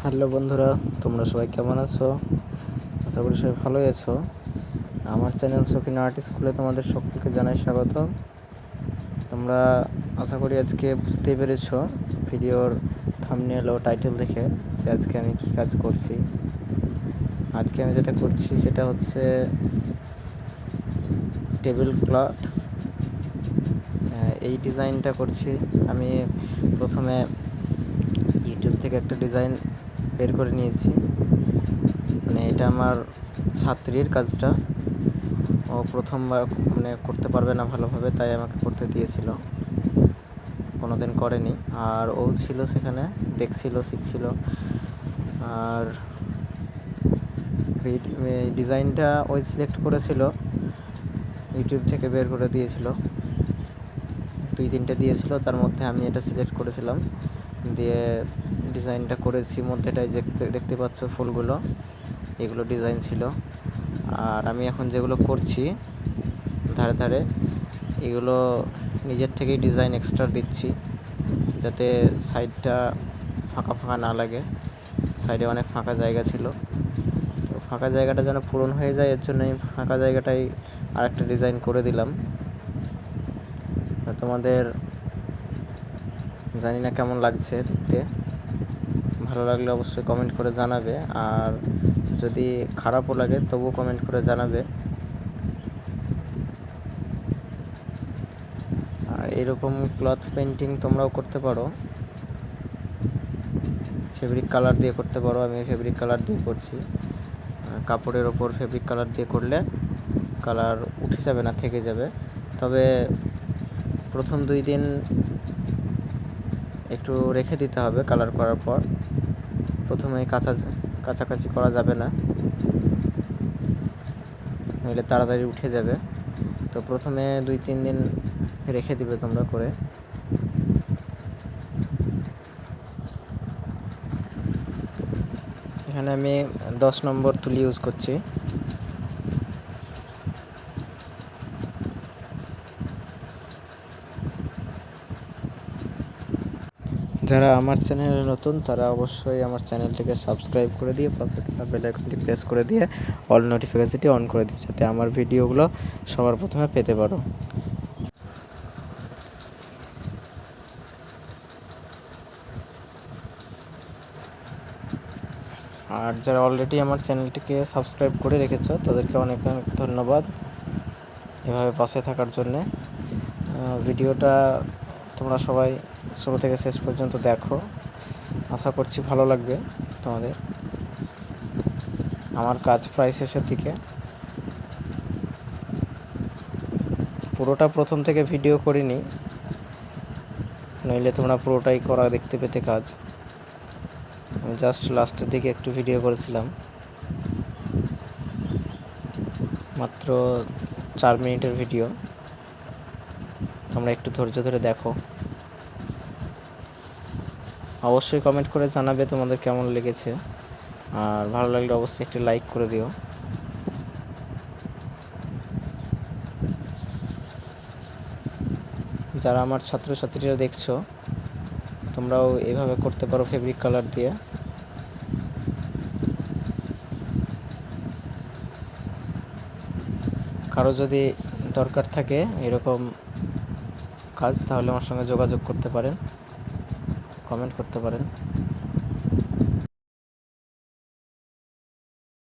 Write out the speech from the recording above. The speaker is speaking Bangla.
হ্যালো বন্ধুরা, তোমরা সবাই কেমন আছো? আশা করি সবাই ভালোই আছো। আমার চ্যানেল শৌখিন আর্ট স্কুলে তোমাদের সকলকে জানাই স্বাগত। তোমরা আশা করি আজকে বুঝতেই পেরেছো ভিডিওর থাম্বনেল ও টাইটেল দেখে যে আজকে আমি কী কাজ করছি। আজকে আমি যেটা করছি সেটা হচ্ছে টেবিল ক্লথ। এই ডিজাইনটা করছি আমি। প্রথমে ইউটিউব থেকে একটা ডিজাইন বের করে নিয়েছি। মানে এটা আমার ছাত্রীর কাজটা। ও প্রথমবার করতে পারবে না ভালোভাবে, তাই আমাকে করতে দিয়েছিল, কোনোদিন করেনি। আর ও ছিল সেখানে, দেখছিল, শিখছিল। আর ডিজাইনটা ওই সিলেক্ট করেছিল, ইউটিউব থেকে বের করে দিয়েছিল, 2-3টে দিয়েছিল, তার মধ্যে আমি এটা সিলেক্ট করেছিলাম, দিয়ে ডিজাইনটা করেছি। মধ্যেটায় দেখতে পাচ্ছ ফুলগুলো, এগুলো ডিজাইন ছিল। আর আমি এখন যেগুলো করছি ধারে ধারে, এগুলো নিজের থেকেই ডিজাইন এক্সট্রা দিচ্ছি, যাতে সাইডটা ফাঁকা ফাঁকা না লাগে। সাইডে অনেক ফাঁকা জায়গা ছিল, তো ফাঁকা জায়গাটা যেন পূরণ হয়ে যায়, এর জন্য আমি ফাঁকা জায়গাটাই আরেকটা ডিজাইন করে দিলাম। তোমাদের জানি না কেমন লাগছে দেখতে, ভালো লাগলে অবশ্যই কমেন্ট করে জানাবে, আর যদি খারাপও লাগে তবুও কমেন্ট করে জানাবে। আর এরকম ক্লথ পেন্টিং তোমরাও করতে পারো, ফেব্রিক কালার দিয়ে করতে পারো। আমি ফেব্রিক কালার দিয়ে করছি। কাপড়ের ওপর ফেব্রিক কালার দিয়ে করলে কালার উঠে যাবে না, থেকে যাবে। তবে প্রথম 2 দিন একটু রেখে দিতে হবে কালার করার পর। প্রথমেই কাছাকাছি করা যাবে না, নইলে তাড়াতাড়ি উঠে যাবে। তো প্রথমে 2-3 দিন রেখে দিবে তোমরা করে। এখানে আমি 10 নম্বর তুলি ইউজ করছি। যারা আমার চ্যানেলে নতুন তারা অবশ্যই আমার চ্যানেলটিকে সাবস্ক্রাইব করে দিয়ে পাশে থাকা বেল আইকনটি প্রেস করে দিয়ে অল নোটিফিকেশনটি অন করে দিও, যাতে আমার ভিডিওগুলো সবার প্রথমে পেতে পারো। আর যারা অলরেডি আমার চ্যানেলটিকে সাবস্ক্রাইব করে রেখেছো তাদেরকে অনেক অনেক ধন্যবাদ এভাবে পাশে থাকার জন্যে। ভিডিওটা তোমরা সবাই শুরু থেকে শেষ পর্যন্ত দেখো, আশা করছি ভালো লাগবে তোমাদের। আমার কাজ প্রায় শেষের দিকে। পুরোটা প্রথম থেকে ভিডিও করিনি, নইলে তোমরা পুরোটাই করা দেখতে পেতে কাজ। আমি জাস্ট লাস্টের দিকে একটু ভিডিও করেছিলাম, মাত্র 4 মিনিটের ভিডিও। তোমরা একটু ধৈর্য ধরে দেখো। অবশ্যই কমেন্ট করে জানাবে তোমাদের কেমন লেগেছে, আর ভালো লাগলে অবশ্যই একটি লাইক করে দিও। যারা আমার ছাত্রছাত্রীরা দেখছো, তোমরাও এভাবে করতে পারো ফেব্রিক কালার দিয়ে। কারো যদি দরকার থাকে এরকম কাজ, তাহলে আমার সঙ্গে যোগাযোগ করতে পারেন, কমেন্ট করতে পারেন।